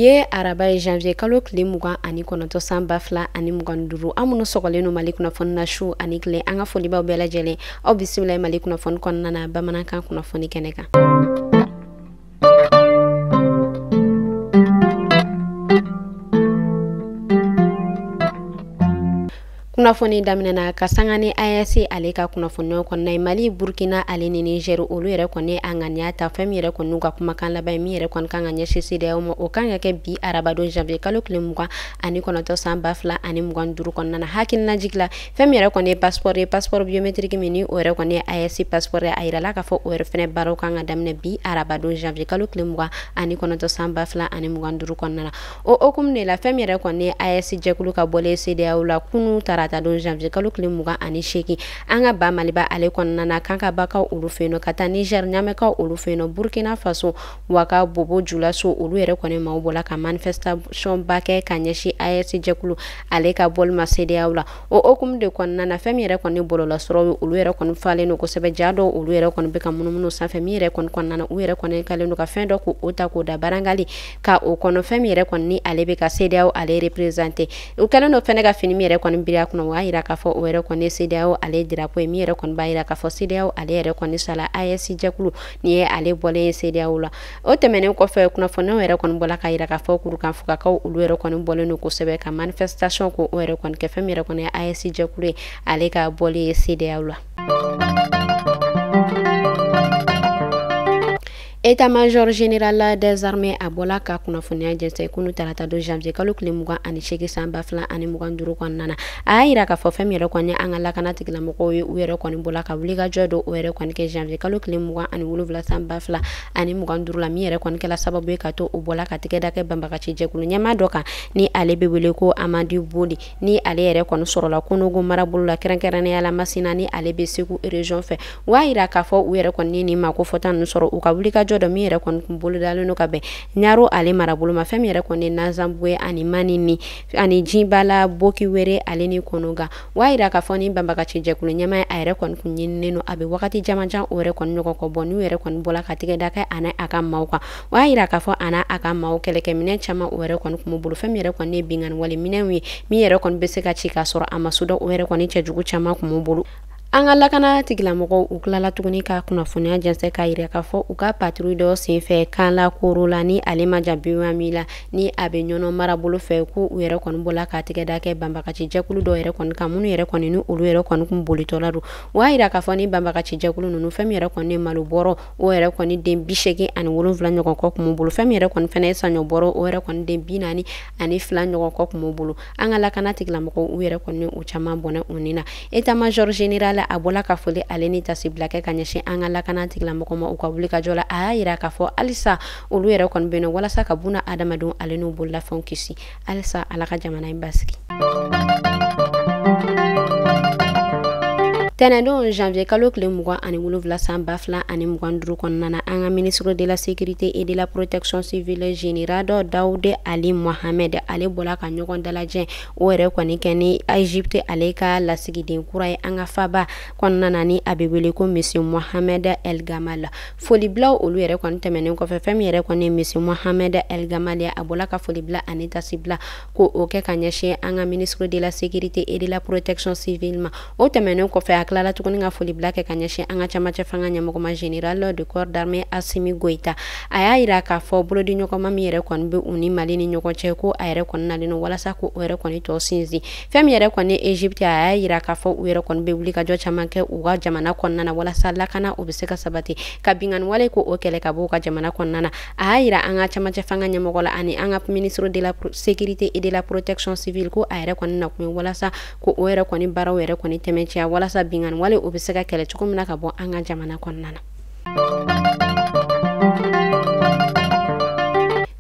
Biye araba janvier kalo kile mugan ani kɔnɔntɔ san 2025 an minnu sɔgɔlen no Mali kunnafoni na su ani kile an ka folibaw bɛɛ lajɛlen aw bisimila Mali kunnafoni kɔnɔna na bamanankan kunnafoni kɛnɛ kan. Kunnafoni daminɛna ka sanga ni AES ale ka kunnafoniyaw kɔnɔna ye Mali, Burkina ale ni Niger olu yɛrɛ kɔni an ŋaniya ta fɛn min yɛrɛ kɔni n'u ka kumakan laban min yɛrɛ kɔni kan ka ɲɛsin CEDEAO ma o kan ka kɛ bi arabadon janvier kalo kile mugan ani kɔnɔntɔ san 2025 kɔnɔna na hakilina jigila fɛn min yɛrɛ kɔni ye passeport biométrique min ni o yɛrɛ kɔni ye AES passeport a yirala k'a fɔ o yɛrɛ fɛnɛ baaraw kan ka daminɛ bi arabadon janvier kalo kile mugan ani kɔnɔntɔ san 2025 kɔnɔna na o hukumu de la fɛn min yɛrɛ kɔni ye AES jɛkulu ka bɔlen CEDEAO la kunu tarata don janvier kalo kile mugan ani 8 an ka ba Maliba ale kɔnɔna na kan ka bakaw olu feno ka taa Niger ɲamɛkaw olu feno Burkina Faso Waka Bobo Julaso olu yɛrɛ kɔni maaw bɔla ka manifestation ba kɛ ka ɲɛsin AES jɛkulu ale ka bɔli ma CEDEAO la o hukumu de kɔnɔna na fɛn min yɛrɛ kɔni bɔlɔla sɔrɔ olu yɛrɛ kɔni falen no kosɛbɛ ja dɔw olu yɛrɛ kɔni bɛ ka munumunu sanfɛ min yɛrɛ kɔni kɔnɔna na u yɛrɛ kɔni kalen do ka fɛn dɔ ko o ta k'o da barangali ka o kɔnɔ fɛn min yɛrɛ kɔni ni ale bɛ ka CEDEAO ale représenter u kɛlen do fɛnɛ ka fini min yɛrɛ kɔni biri a kɔnɔ o y'a yira k'a fɔ o yɛrɛ kɔni CEDEAO ale drapeau ye min yɛrɛ kɔni b'a yira k'a fɔ CEDEAO ale yɛrɛ kɔni sala AES jɛkulu ni ye ale bɔlen ye CEDEAO la o tɛmɛnen kɔfɛ kunnafoniyaw yɛrɛ kɔni bɔla k'a yira k'a fɔ kurukanfugakaw olu yɛrɛ kɔni bɔlen do kosɛbɛ ka manifestation ko o yɛrɛ kɔni kɛ fɛn min yɛrɛ kɔni ye AES jɛkulu ye ale ka bɔlen ye CEDEAO la. État-major général des armées a bɔla ka kunnafoniya jɛnsɛ kunu tarata don janvier kalo kile mugan ani 8 san 2025 kɔnɔna na a y'a yira k'a fɔ fɛn min yɛrɛ kɔni an ka lakana tigilamɔgɔw ye u yɛrɛ kɔni bɔla ka wuli ka jɔ don o yɛrɛ kɔni kɛ janvier kalo kile mugan ani 7 san 2025 la min yɛrɛ kɔni kɛla sababu ye ka to o bɔla ka tigɛda kɛ banbagaci jɛkulu ɲɛmaa dɔ kan ni ale bɛ wele ko Amadu Bodi ni ale yɛrɛ kɔni sɔrɔla Konogo marabolo la kɛrɛnkɛrɛnnenya la Masina ni ale bɛ Segu région fɛ u y'a yira k'a fɔ u yɛrɛ kɔni ni ma ko fɔta ninnu sɔrɔ u ka wuli ka jɔ dɔ min yɛrɛ kɔni kun bolodalen no ka bɛn Ɲaro ale marabolo ma fɛn min yɛrɛ kɔni Nazambuye ani Mani ni ani Jinbala Bokiwere ale ni Konoga u y'a yira k'a fɔ ni banbagaci jɛkulu ɲɛmaa a yɛrɛ kɔni kun ɲininen no a bɛ wagati jamanjan o yɛrɛ kɔni ɲɔgɔn kɔ bɔ n'u yɛrɛ kɔni bɔla ka tigɛda kɛ a n'a a ka maaw kan u y'a yira k'a fɔ a n'a a ka maaw kɛlɛkɛminɛn caman o yɛrɛ kɔni kun bolo fɛn min yɛrɛ kɔni ye bingani wale minɛnw ye min yɛrɛ kɔni bɛ se ka ci k'a sɔrɔ a ma sudɔ o yɛrɛ kɔni cɛjugu caman kun bolo. An ka lakana tigilamɔgɔw u tilala tuguni ka kunnafoniya jɛnsɛ k'a yira k'a fɔ u ka patrouille dɔ senfɛ kan la koro la ni ale ma ja Biwami la ni a bɛ ɲɔnɔ marabolo fɛ ko u yɛrɛ kɔni bɔla ka tigɛda kɛ banbagaci jɛkulu dɔ yɛrɛ kɔni kan minnu yɛrɛ kɔni ni olu yɛrɛ kɔni kun bolitɔla don u y'a yira k'a fɔ ni banbagaci jɛkulu ninnu fɛn min yɛrɛ kɔni ye malo bɔrɔ o yɛrɛ kɔni den 87 ɲɔgɔn kɔ kun bolo fɛn min yɛrɛ kɔni fɛnɛ ye saɲɔ bɔrɔ o yɛrɛ kɔni den 42 ɲɔgɔn kɔ kun bolo an ka lakana tigilamɔgɔw u yɛrɛ kɔni u caman bɔnɛ u ni na état-major général a bɔla ka foli ale ni tasibila kɛ ka ɲɛsin an ka lakana tigilamɔgɔw ma u ka wuli ka jɔ la a y'a yira k'a fɔ halisa olu yɛrɛ kɔni bɛ yen nɔ walasa ka buna adamadenw ale n'u bololafɛnw kisi halisa ala ka jamana in basigi. Tɛnɛndon janvier kalo kile mugan ani 7 san 2025 kɔnɔna na an ka ministre de la sécurité et de la protection civile général Daoud Ali Mohamed ale bɔla ka ɲɔgɔn dalajɛ o yɛrɛ kɔni kɛ ni Egypte ale ka lasigiden kura ye an ka faba kɔnɔna na ni a bɛ wele ko monsieur Mohamed El Gamal folibilaw olu yɛrɛ kɔni tɛmɛnen kɔfɛ fɛn min yɛrɛ kɔni ye monsieur Mohamed El Gamal a bɔla ka folibila ani tasibila ko o kɛ ka ɲɛsin an ka ministre de la sécurité et de la protection civile ma o tɛmɛnen kɔfɛ tilala tuguni ka folibila kɛ ka ɲɛsin an ka camacɛ fanga ɲɛmɔgɔma général de corps d'armée Assimi Goïta a y'a yira k'a fɔ bolodi ɲɔgɔnma min yɛrɛ kɔni bɛ u ni Mali ni ɲɔgɔn cɛ ko a yɛrɛ kɔni nalen no walasa ko o yɛrɛ kɔni tɔ sinsin fɛn min yɛrɛ kɔni Egypte a y'a yira k'a fɔ u yɛrɛ kɔni bɛ wuli ka jɔ caman kɛ u ka jamana kɔnɔna na walasa lakana o bɛ se ka sabati ka bingani wale ko o kɛlɛ ka bɔ u ka jamana kɔnɔna na a y'a yira an ka camacɛ fanga ɲɛmɔgɔ la ani an ka ministre de la sécurité et de la protection civile ko a yɛrɛ kɔni nakun ye walasa ko o yɛrɛ kɔni baaraw yɛrɛ kɔni tɛmɛciya walasa bingani wale o bɛ se ka kɛlɛ cogo min na ka bɔ an ka jamana kɔnɔna na.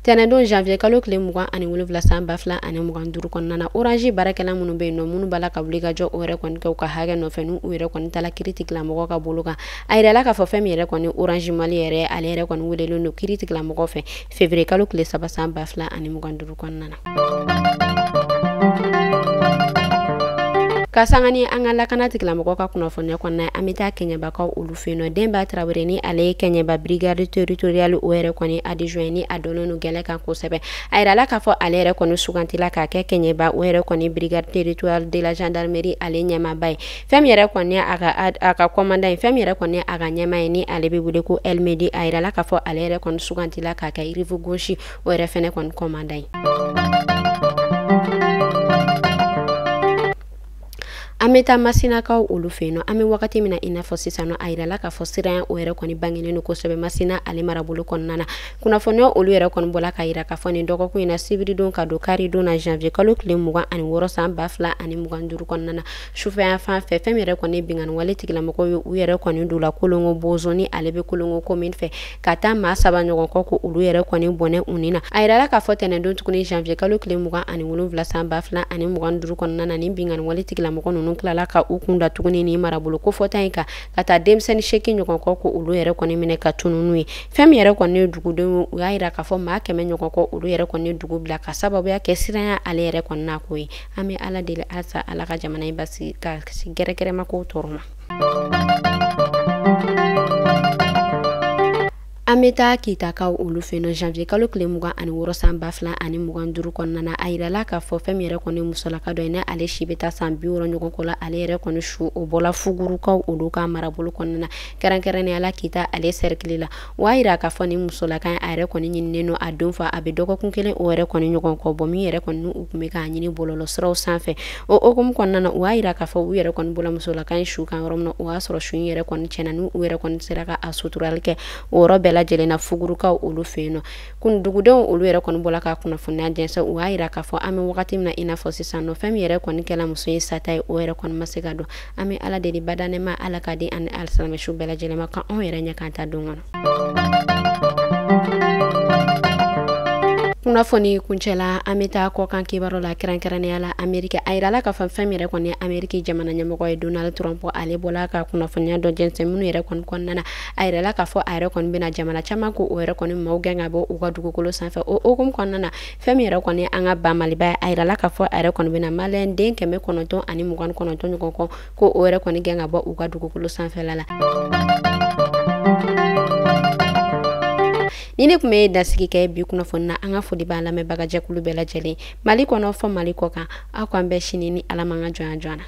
Tɛnɛndon janvier kalo kile mugan ani 7 san 2025 kɔnɔna na Orange baarakɛla minnu bɛ yen nɔ minnu b'a la ka wuli ka jɔ o yɛrɛ kɔni kɛ u ka hakɛ nɔfɛ n'u yɛrɛ kɔni tala kiiri tigilamɔgɔ ka bolo kan a yirala k'a fɔ fɛn min yɛrɛ kɔni Orange Mali yɛrɛ ale yɛrɛ kɔni welelen don kiiri tigilamɔgɔ fɛ février kalo kile 3 san 2025 kɔnɔna na. ka sangani an ka lakana tigilamɔgɔ ka kunnafoniya kɔnɔna an bɛ taa Kɛɲɛbakaw olu fɛ yen nɔ. Denba Tarawele ni ale ye Kɛɲɛba brigade territoriale o yɛrɛ kɔni adjoint ni a dɔnnen don gɛlɛ kan kosɛbɛ. A yirala k'a fɔ ale yɛrɛ kɔni sugantila k'a kɛ Kɛɲɛba o yɛrɛ kɔni brigade territoriale de la gendarmerie ale ɲɛmaaba ye. Fɛn min yɛrɛ kɔni a ka commandant ye, fɛn min yɛrɛ kɔni a ka ɲɛmaa ye ni ale bɛ wele ko Elmedi. A yirala k'a fɔ ale yɛrɛ kɔni sugantila k'a kɛ rive gauche o yɛrɛ fɛnɛ kɔni commandant ye. An bɛ taa Masinakaw olu fɛ yen nɔ. An bɛ wagati min na i n'a fɔ sisan nɔ a yirala k'a fɔ siranya o yɛrɛ kɔni bangenen don kosɛbɛ Masina ale marabolo kɔnɔna na. Kunnafoniya olu yɛrɛ kɔni bɔla ka yira k'a fɔ nin dɔgɔkun in na sibiridon ka don karidon na janvier kalo tile 26 san 2025 kɔnɔna na. Sufɛ fan fɛ fɛn min yɛrɛ kɔni bingani wale tigilamɔgɔw ye u yɛrɛ kɔni don la Kolongo Bozo ni ale bɛ Kolongo commune fɛ ka taa maa 7 ɲɔgɔn kɔ ko olu yɛrɛ kɔni bɔnɛ u ni na. A yirala k'a fɔ tɛnɛndon tuguni janvier kalo tile 27 san 2025 kɔnɔna na nin bingani wale tigilamɔgɔ ninnu tilala ka u kunda tuguni ni marabolo ko fɔta in kan ka taa denmisɛnnin 8 ɲɔgɔn kɔ ko olu yɛrɛ kɔni minɛ ka tununu ye. Fɛn min yɛrɛ kɔni ye dugudenw u y'a yira k'a fɔ maa 100 ɲɔgɔn kɔ olu yɛrɛ kɔni dugu bila ka sababuya kɛ siranya ale yɛrɛ kɔni n'a ko ye. An bɛ Ala deli halisa Ala ka jamana in basigi ka kisi gɛrɛgɛrɛma kow tɔɔrɔ ma. An bɛ taa Kitakaw olu fɛ yen nɔ janvier kalo tile 26 san 2025 kɔnɔna na. A yirala k'a fɔ fɛn min yɛrɛ kɔni musolaka dɔ ye ni ale si bɛ taa san 60 ɲɔgɔn kɔ la ale yɛrɛ kɔni su o bɔla Fugurukaw olu ka marabolo kɔnɔna na. Kɛrɛnkɛrɛnnenya Kita ale cercle la. O y'a yira k'a fɔ nin musolaka a yɛrɛ kɔni ɲininen don a don fa a bɛ dɔgɔkun kelen o yɛrɛ kɔni ɲɔgɔn kɔ bɔ min yɛrɛ kɔni u tun bɛ k'a ɲini bɔlɔlɔsiraw sanfɛ. O hukumu kɔnɔna na o y'a yira k'a fɔ u yɛrɛ kɔni bɔla musolaka in su kan yɔrɔ min na o y'a sɔrɔ su in yɛrɛ kɔni tiɲɛna n'u yɛrɛ kɔni sera ka a suturali kɛ o yɔrɔ bɛɛ lajɛlen na Fugurukaw olu fɛ yen nɔ. Kun dugudenw olu yɛrɛ kɔni bɔla ka kunnafoniya jɛnsɛn u y'a yira k'a fɔ an bɛ wagati min na i n'a fɔ sisan nɔ fɛn min yɛrɛ kɔni kɛla muso ye sata ye o yɛrɛ kɔni ma se ka dɔn. An bɛ Ala deli badanema Ala ka di ani alisilamɛsu bɛɛ lajɛlen ma ka anw yɛrɛ ɲɛ k'an ta don kɔnɔ. Kunnafoni kuncɛla an bɛ taa kɔkan kibaru la kɛrɛnkɛrɛnnenya la Ameriki. A yirala k'a fɔ fɛn min yɛrɛ kɔni ye Ameriki jamana ɲɛmɔgɔ ye Donald Trump ale bɔla ka kunnafoniya dɔ jɛnsɛn minnu yɛrɛ kɔni kɔnɔna na. A yirala k'a fɔ a yɛrɛ kɔni bɛna jamana caman ko o yɛrɛ kɔni maaw gɛn ka bɔ u ka dugukolo sanfɛ. O hukumu kɔnɔna na fɛn min yɛrɛ kɔni an ka ba Maliba ye a yirala k'a fɔ a yɛrɛ kɔni bɛna maliyɛn den 929 ɲɔgɔn kɔ ko o yɛrɛ kɔni gɛn ka bɔ u ka dugukolo sanfɛla la. Ni ne tun bɛ dasigi kɛ bi kunnafoni na an ka foli b'a lamɛnbaga jɛkulu bɛɛ lajɛlen Mali kɔnɔ fɔ Mali kɔ kan aw k'an bɛɛ sini ni Ala man ka jɔnya jɔna.